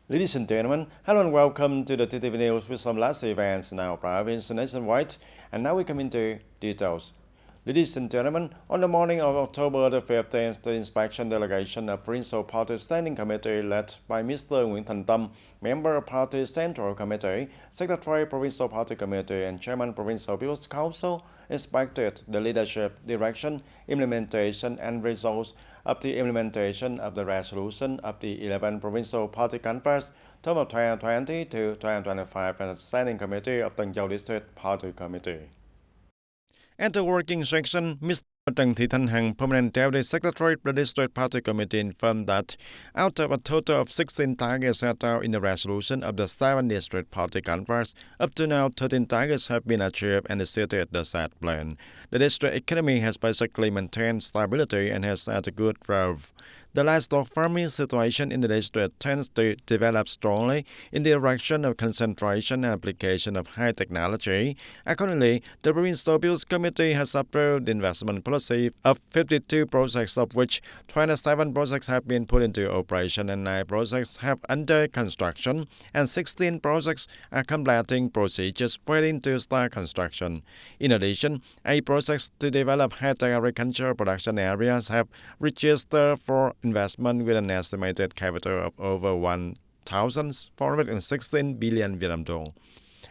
Ladies and gentlemen, hello and welcome to the TTV News with some last events in our province nationwide. And now we come into details. Ladies and gentlemen, on the morning of October the 15th, the inspection delegation of Provincial Party Standing Committee led by Mr. Nguyễn Thành Tâm, member of Party Central Committee, Secretary Provincial Party Committee and Chairman Provincial People's Council inspected the leadership, direction, implementation and results of the implementation of the resolution of the 11 Provincial Party Conference, term of 2020 to 2025 and the Standing Committee of Tân Châu District Party Committee. At the working section, Mr. Trần Thị Thanh Hằng, Permanent Deputy Secretary of the District Party Committee, informed that out of a total of 16 targets set out in the resolution of the 7 District Party Conference, up to now 13 targets have been achieved and exceeded the set plan. The district economy has basically maintained stability and has had a good growth. The livestock farming situation in the district tends to develop strongly in the direction of concentration and application of high technology. Accordingly, the Provincial People's Committee has approved the investment policy of 52 projects, of which 27 projects have been put into operation and 9 projects have under construction, and 16 projects are completing procedures waiting to start construction. In addition, 8 projects to develop high-tech agricultural production areas have registered for investment with an estimated capital of over 1,416 billion Vietnam dong.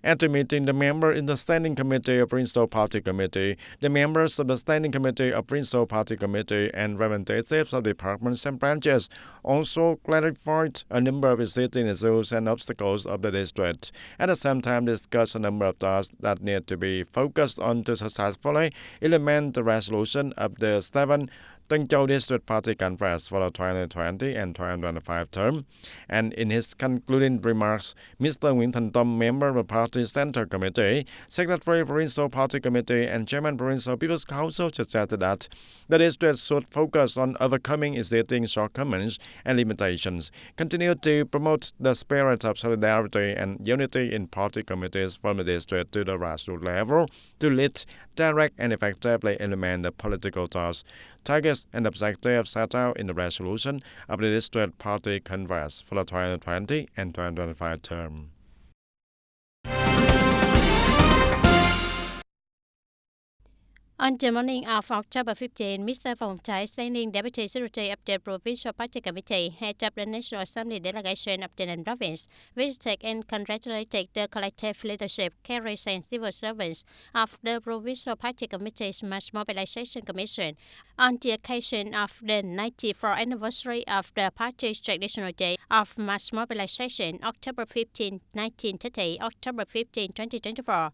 At the meeting, the members in the Standing Committee of Provincial Party Committee, the members of the Standing Committee of Provincial Party Committee, and representatives of departments and branches also clarified a number of existing issues and obstacles of the district. At the same time, discussed a number of tasks that need to be focused on to successfully implement the resolution of the 7 Tân Châu District Party Conference for the 2020 and 2025 term. And in his concluding remarks, Mr. Nguyễn Thành Tâm, member of the Party Central Committee, Secretary Provincial Party Committee and Chairman Provincial People's Council suggested that the district should focus on overcoming existing shortcomings and limitations, continue to promote the spirit of solidarity and unity in party committees from the district to the grassroots level, to lead, direct and effectively implement the political tasks, targets and objectives set out in the resolution of the District Party Conference for the 2020 and 2025 term. On the morning of October 15, Mr. Vong Thái, Standing Deputy Secretary of the Provincial Party Committee, head of the National Assembly delegation of TayNinhTV Province, visited and congratulated the collective leadership, carriers and civil servants of the Provincial Party Committee's Mass Mobilization Commission on the occasion of the 94th anniversary of the party's traditional day of mass mobilization, October 15, 1930, October 15, 2024.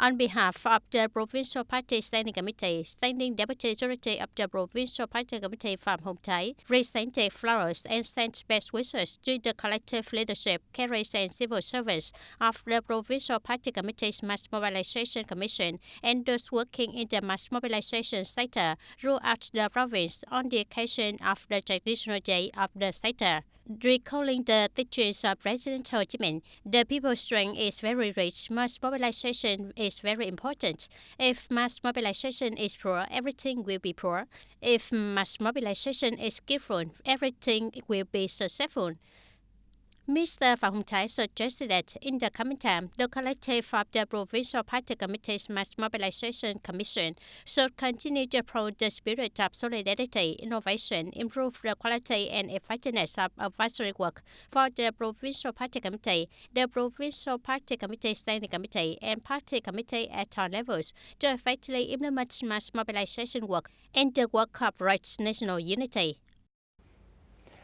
On behalf of the Provincial Party Standing Committee, Standing Deputy Secretary of the Provincial Party Committee Phạm Hồng Thái presented flowers and sent best wishes to the collective leadership, carriers and civil servants of the Provincial Party Committee's Mass Mobilization Commission and those working in the mass mobilization sector throughout the province on the occasion of the traditional day of the sector. Recalling the teachings of President Ho Chi Minh, the people's strength is very rich. Mass mobilization is very important. If mass mobilization is poor, everything will be poor. If mass mobilization is skillful, everything will be successful. Mr. Phạm Hồng Thái suggested that in the coming time, the collective of the Provincial Party Committee's Mass Mobilization Commission should continue to promote the spirit of solidarity, innovation, improve the quality and effectiveness of advisory work for the Provincial Party Committee, the Provincial Party Committee Standing Committee, and Party Committee at all levels to effectively implement mass mobilization work and the work of rights national unity.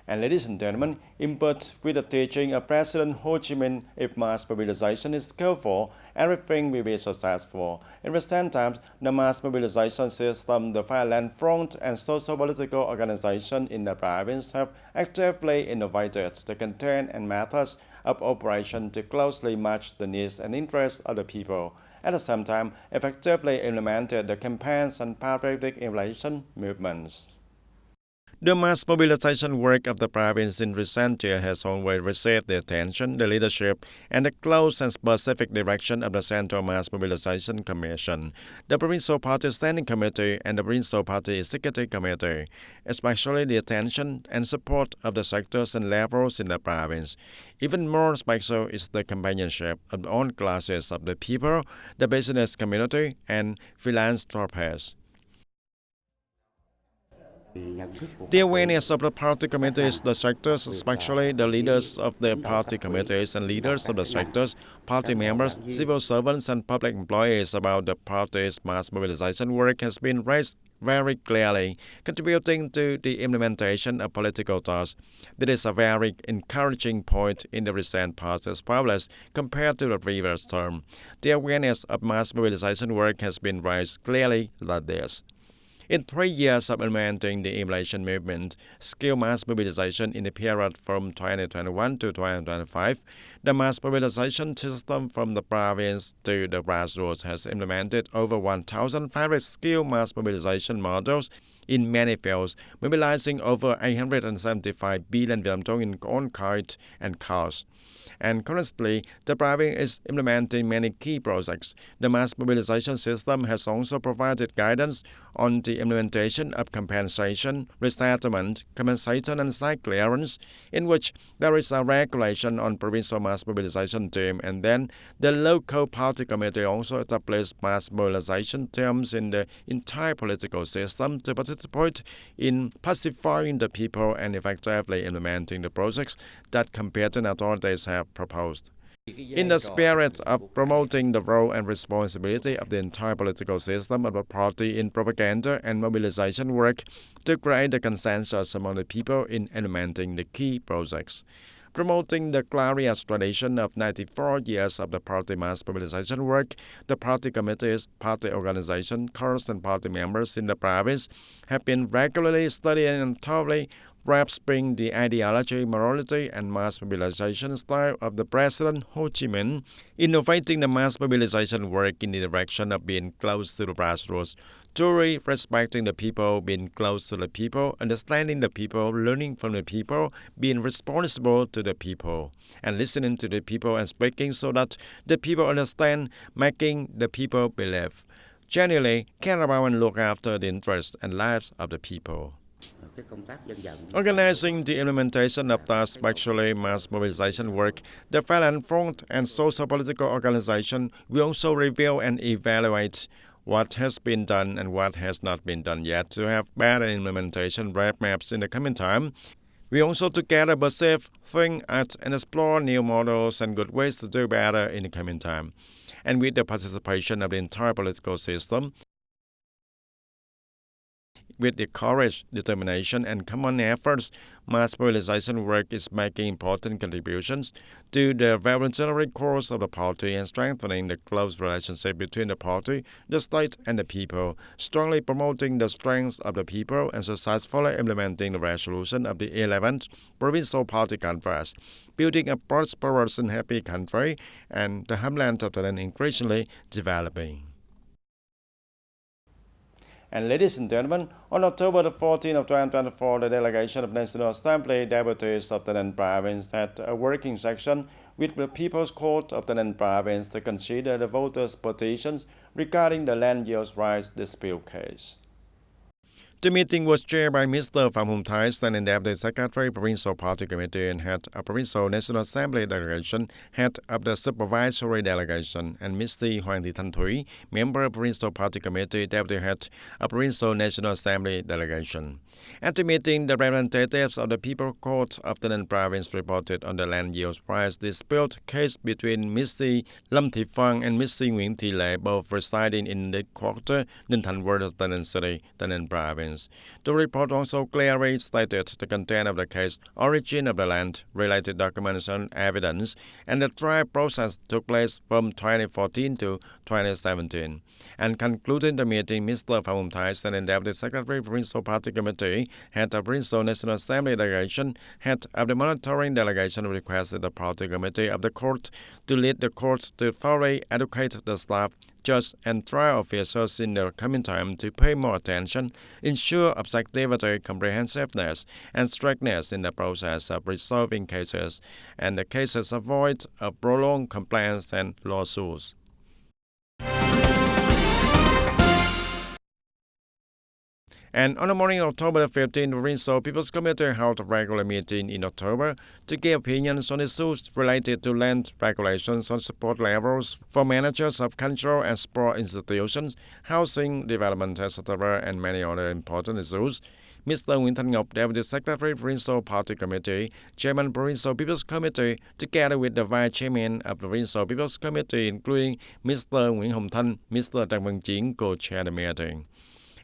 And ladies and gentlemen, input with the teaching of President Ho Chi Minh, if mass mobilization is skillful, everything will be successful. In recent times, the mass mobilization system, the Violent Front, and social political organizations in the province have actively innovated the content and methods of operation to closely match the needs and interests of the people. At the same time, effectively implemented the campaigns and patriotic election movements. The mass mobilization work of the province in recent years has always received the attention, the leadership, and the close and specific direction of the Central Mass Mobilization Commission, the Provincial Party Standing Committee, and the Provincial Party Executive Committee, especially the attention and support of the sectors and levels in the province. Even more special is the companionship of all classes of the people, the business community, and philanthropists. The awareness of the party committees, the sectors, especially the leaders of the party committees and leaders of the sectors, party members, civil servants, and public employees about the party's mass mobilization work has been raised very clearly, contributing to the implementation of political thoughts. This is a very encouraging point in the recent party's published compared to the previous term. The awareness of mass mobilization work has been raised clearly like this. In 3 years of implementing the election movement, skill mass mobilization in the period from 2021 to 2025, the mass mobilization system from the province to the grassroots has implemented over 1,500 skill mass mobilization models in many fields, mobilizing over 875 billion Vietnam in all kinds and costs. And currently, the province is implementing many key projects. The mass mobilization system has also provided guidance on the implementation of compensation, resettlement, compensation, and site clearance, in which there is a regulation on provincial mass mobilization team, and then the local party committee also established mass mobilization teams in the entire political system to participate in pacifying the people and effectively implementing the projects that competent authorities have proposed. In the spirit of promoting the role and responsibility of the entire political system of the party in propaganda and mobilization work to create the consensus among the people in implementing the key projects. Promoting the glorious tradition of 94 years of the party mass mobilization work, the party committees, party organization, corps, and party members in the province have been regularly studying and thoroughly grasping the ideology, morality, and mass mobilization style of the President Ho Chi Minh, innovating the mass mobilization work in the direction of being close to the grassroots, truly respecting the people, being close to the people, understanding the people, learning from the people, being responsible to the people, and listening to the people and speaking so that the people understand, making the people believe. Genuinely care about and look after the interests and lives of the people. Organizing the implementation of the especially mass mobilization work, the Violent Front and social political organization will also review and evaluate what has been done and what has not been done yet to have better implementation roadmaps in the coming time. We also together perceive, think at, and explore new models and good ways to do better in the coming time. And with the participation of the entire political system, with the courage, determination, and common efforts, mass mobilization work is making important contributions to the revolutionary course of the party and strengthening the close relationship between the party, the state, and the people, strongly promoting the strengths of the people and successfully implementing the resolution of the 11th Provincial Party Congress, building a prosperous and happy country, and the homeland of Thailand increasingly developing. And ladies and gentlemen, on October the 14th of 2024, the delegation of National Assembly deputies of Thailand Province had a working session with the People's Court of Thailand Province to consider the voters' petitions regarding the land use rights dispute case. The meeting was chaired by Mr. Phạm Hùng Thái, Standing Deputy Secretary, Provincial Party Committee, and Head of Provincial National Assembly Delegation, Head of the Supervisory Delegation, and Mr. Hoàng Thị Thanh Thủy, Member of Provincial Party Committee, Deputy Head of Provincial National Assembly Delegation. At the meeting, the representatives of the People's Court of Thailand Province reported on the land use rights dispute case between Mr. Lâm Thị Phan and Mr. Nguyễn Thị Lệ, both residing in the quarter Ninh Thành Ward of Thailand City, Thailand Province. The report also clearly stated the content of the case, origin of the land, related documents and evidence, and the trial process took place from 2014 to 2017. And concluding the meeting, Mr. Phạm Hùng Thái, Standing Deputy Secretary, Provincial Party Committee, Head of Provincial National Assembly Delegation, Head of the Monitoring Delegation, requested the Party Committee of the Court to lead the courts to thoroughly educate the staff judges and trial officers in the coming time to pay more attention, ensure objectivity, comprehensiveness, and strictness in the process of resolving cases, and the cases avoid a prolonged complaints and lawsuits. And on the morning of October 15, the Provincial People's Committee held a regular meeting in October to give opinions on issues related to land regulations on support levels for managers of cultural and sport institutions, housing development, etc., and many other important issues. Mr. Nguyễn Thanh Ngọc, Deputy Secretary, Provincial Party Committee, Chairman, Provincial People's Committee, together with the Vice Chairman of the Provincial People's Committee, including Mr. Nguyễn Hồng Thanh, Mr. Trần Văn Chiến, co-chaired the meeting.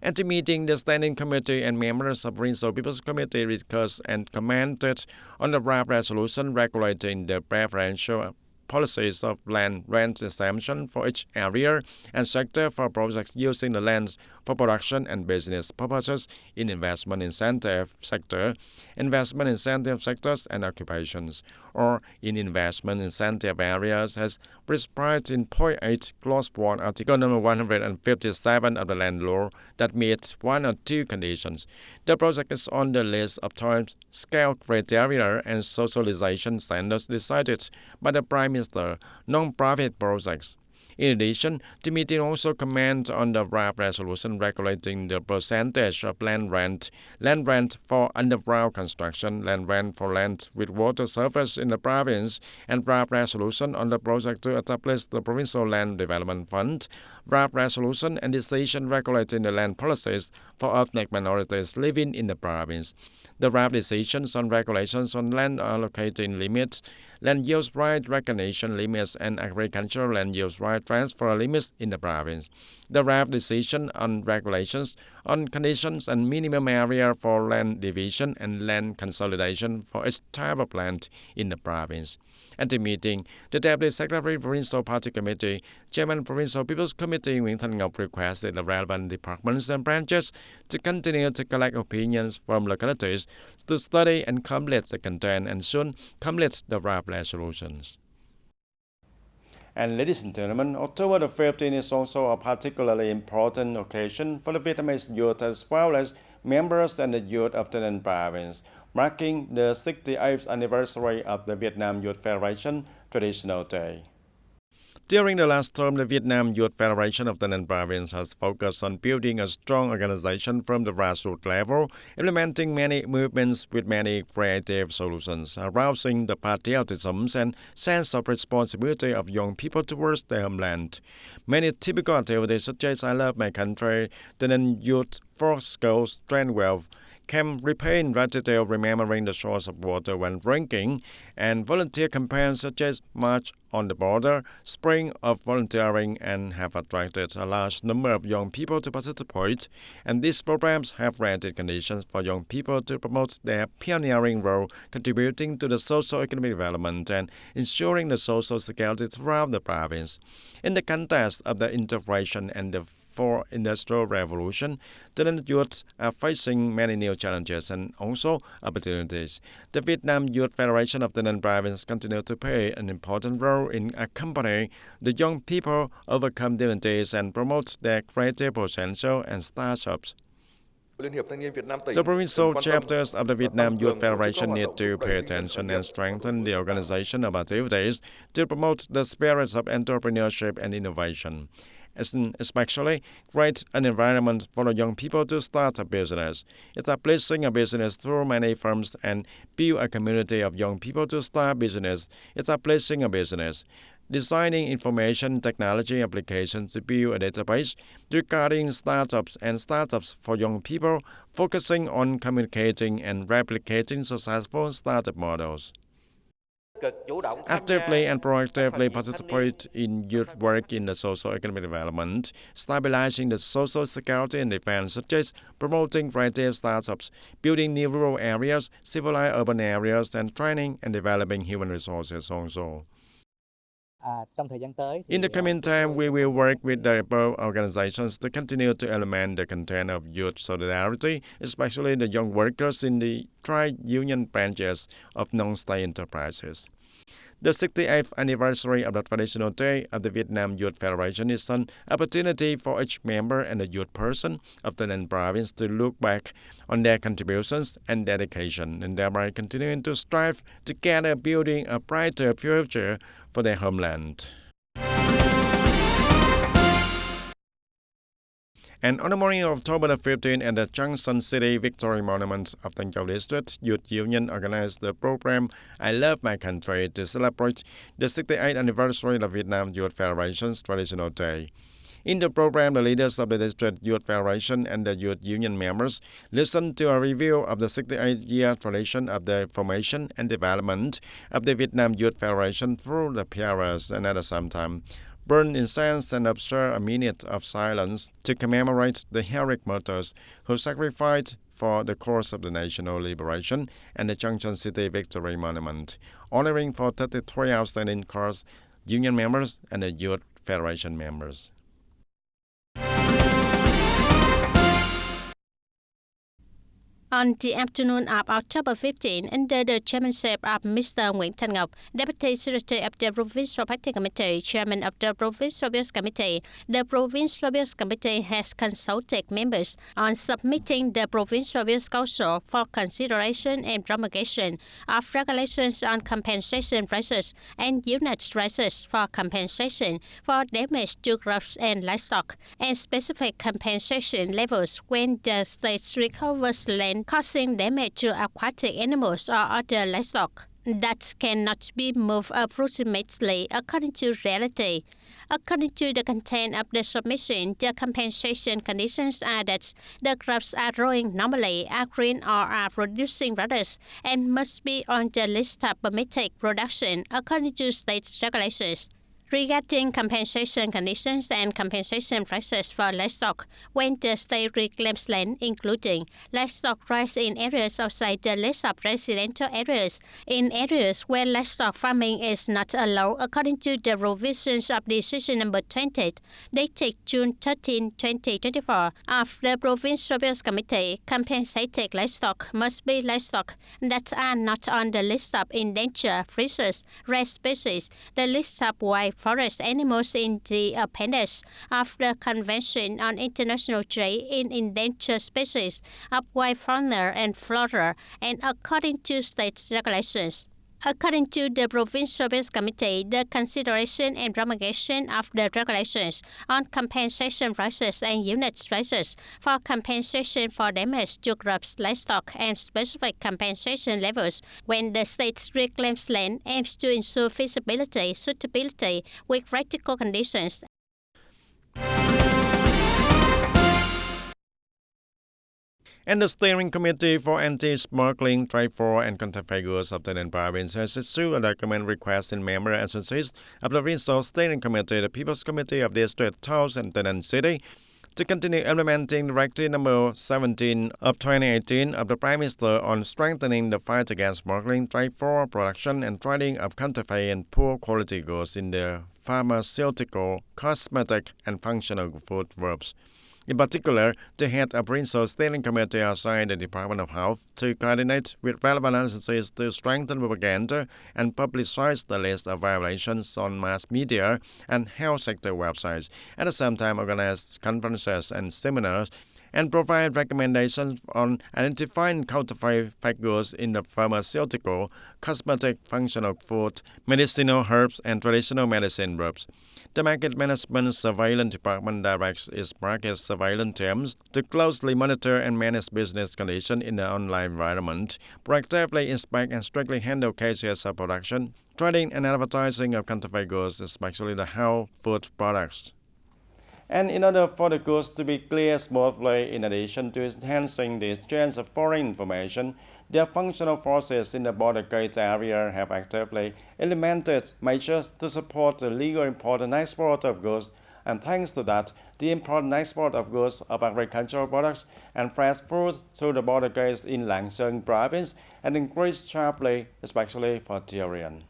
At the meeting, the Standing Committee and members of the Provincial People's Committee discussed and commented on the draft resolution regulating the preferential policies of land rent exemption for each area and sector for projects using the lands for production and business purposes in investment incentive sector, investment incentive sectors and occupations, or in investment incentive areas as prescribed in Point 8, Clause 1, Article number 157 of the Land Law that meets one or two conditions. The project is on the list of time scale criteria and socialization standards decided by the Prime Minister, non-profit projects. In addition, the meeting also commented on the draft resolution regulating the percentage of land rent for underground construction, land rent for land with water surface in the province, and draft resolution on the project to establish the Provincial Land Development Fund, draft resolution and decision regulating the land policies for ethnic minorities living in the province. The draft decisions on regulations on land allocating limits, land use right recognition limits, and agricultural land use right transfer limits in the province. The draft decision on regulations on conditions and minimum area for land division and land consolidation for each type of land in the province. At the meeting, the Deputy Secretary Provincial Party Committee, Chairman Provincial People's Committee Nguyễn Thanh Ngọc requested the relevant departments and branches to continue to collect opinions from localities to study and complete the content and soon complete the draft resolutions. And ladies and gentlemen, October the 15th is also a particularly important occasion for the Vietnamese youth as well as members and the youth of the province, marking the 68th anniversary of the Vietnam Youth Federation Traditional Day. During the last term, the Vietnam Youth Federation of the Ninh Province has focused on building a strong organization from the grassroots level, implementing many movements with many creative solutions, arousing the patriotism and sense of responsibility of young people towards their homeland. Many typical activities such as I Love My Country, the Ninh Youth for Schools, Train Wealth, Camp Repaying Gratitude, Remembering the Source of Water When Drinking, and volunteer campaigns such as March on the Border, Spring of Volunteering, and have attracted a large number of young people to participate, and these programs have created conditions for young people to promote their pioneering role, contributing to the socio-economic development and ensuring the social security throughout the province. In the context of the integration and the Fourth Industrial Revolution, the youth are facing many new challenges and also opportunities. The Vietnam Youth Federation of the Ninh Province continues to play an important role in accompanying the young people overcome difficulties and promote their creative potential and startups. The provincial chapters of the Vietnam Youth Federation need to pay attention and strengthen the organization of activities to promote the spirits of entrepreneurship and innovation, especially create an environment for the young people to start a business, establishing a business through many firms and build a community of young people to start business, establishing a business, designing information technology applications to build a database regarding startups and startups for young people, focusing on communicating and replicating successful startup models. Actively and proactively participate in youth work in the socio-economic development, stabilizing the social security and defense, such as promoting creative startups, building new rural areas, civilized urban areas, and training and developing human resources also. In the coming time, we will work with the above organizations to continue to implement the content of youth solidarity, especially the young workers in the trade union branches of non-state enterprises. The 68th anniversary of the traditional day of the Vietnam Youth Federation is an opportunity for each member and the youth person of the Ninh province to look back on their contributions and dedication, and thereby continuing to strive together, building a brighter future for their homeland. And on the morning of October the 15th at the Junction City Victory Monument of Tân Châu District, Youth Union organized the program I Love My Country to celebrate the 68th anniversary of Vietnam Youth Federation's Traditional Day. In the program, the leaders of the District Youth Federation and the Youth Union members listened to a review of the 68-year tradition of the formation and development of the Vietnam Youth Federation through the PRS, and at the same time burn incense and observe a minute of silence to commemorate the heroic martyrs who sacrificed for the cause of the national liberation and the Junction City Victory Monument, honoring for 33 outstanding cause union members and the Youth Federation members. On the afternoon of October 15, under the chairmanship of Mr. Nguyễn Thanh Ngọc, Deputy Secretary of the Provincial Party Committee, Chairman of the Provincial Youth Committee, the Provincial Youth Committee has consulted members on submitting the Provincial Youth Council for consideration and promulgation of regulations on compensation prices and unit prices for compensation for damage to crops and livestock, and specific compensation levels when the state recovers land causing damage to aquatic animals or other livestock that cannot be moved approximately according to reality. According to the content of the submission, the compensation conditions are that the crops are growing normally, are green, or are producing products, and must be on the list of permitted production according to state regulations. Regarding compensation conditions and compensation prices for livestock, when the state reclaims land, including livestock rights in areas outside the list of residential areas, in areas where livestock farming is not allowed according to the provisions of Decision Number 20, dated June 13, 2024, of the Provincial Youth Committee, compensated livestock must be livestock that are not on the list of endangered species, rare species, the list of wild forest animals in the appendix of the Convention on International Trade in Endangered Species of Wild Fauna and Flora, and according to state regulations. According to the Provincial Youth Committee, the consideration and promulgation of the regulations on compensation prices and unit prices for compensation for damage to crops, livestock, and specific compensation levels when the state reclaims land aims to ensure feasibility, suitability with practical conditions. And the Steering Committee for Anti-Smuggling, Trade for and Counterfeit Goods of the Ninh province has issued a document requesting member agencies of the Provincial Steering Committee, the People's Committee of District, Towns, and Tay Ninh City, to continue implementing Directive Number 17 of 2018 of the Prime Minister on strengthening the fight against smuggling, trade for, production, and trading of counterfeit and poor quality goods in the pharmaceutical, cosmetic, and functional food groups. In particular, the head of Provincial Steering Committee assigned the Department of Health to coordinate with relevant agencies to strengthen propaganda and publicize the list of violations on mass media and health sector websites, at the same time organize conferences and seminars and provide recommendations on identifying counterfeit fake goods in the pharmaceutical, cosmetic, functional food, medicinal herbs, and traditional medicine groups. The Market Management Surveillance Department directs its market surveillance teams to closely monitor and manage business conditions in the online environment, proactively inspect and strictly handle cases of production, trading, and advertising of counterfeit goods, especially the health food products. And in order for the goods to be cleared smoothly, in addition to enhancing the exchange of foreign information, the functional forces in the border gate area have actively implemented measures to support the legal import and export of goods, and thanks to that, the import and export of goods of agricultural products and fresh fruits through the border gates in Lạng Sơn province has increased sharply, especially for durian.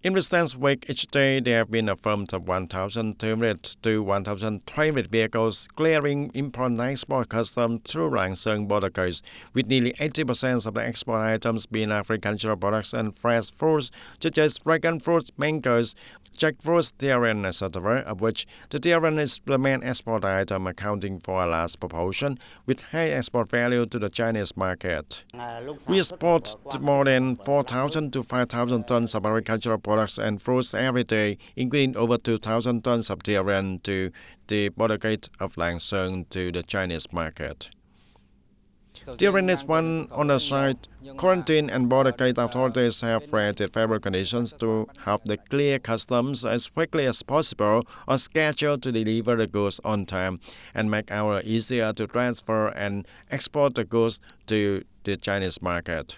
In recent week, each day there have been affirmed 1,200 to 1,300 vehicles clearing import and export customs through Langshan border coast, with nearly 80% of the export items being agricultural products and fresh fruits such as dragon fruits, mangoes, jackfruit, durian, etc., of which the durian is the main export item, accounting for a large proportion, with high export value to the Chinese market. We export more than 4,000 to 5,000 tons of agricultural products and fruits every day, including over 2,000 tons of durian to the border gate of Langshan to the Chinese market. Durian is one on the side. Quarantine and border gate authorities have created favorable conditions to help the clear customs as quickly as possible or schedule to deliver the goods on time and make it easier to transfer and export the goods to the Chinese market.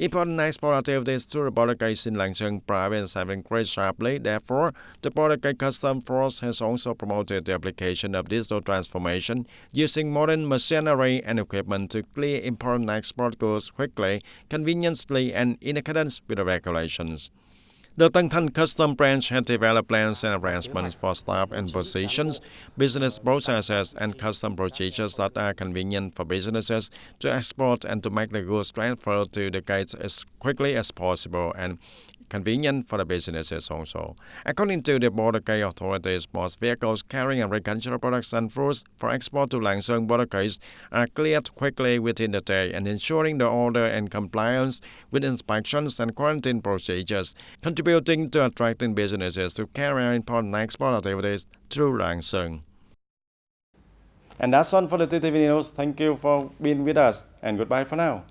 Import and export activities through the border gates in Langshan province have increased sharply. Therefore, the border gate customs force has also promoted the application of digital transformation using modern machinery and equipment to clear import and export goods quickly, conveniently, and in accordance with the regulations. The Tân Thanh Custom Branch has developed plans and arrangements for staff and positions, business processes, and custom procedures that are convenient for businesses to export and to make the goods transfer to the gates as quickly as possible and convenient for the businesses also. According to the border gate authorities, most vehicles carrying agricultural products and fruits for export to Langshan border gates are cleared quickly within the day and ensuring the order and compliance with inspections and quarantine procedures, contributing to attracting businesses to carry out import and export activities through Langshan. And that's all for the TTV News. Thank you for being with us and goodbye for now.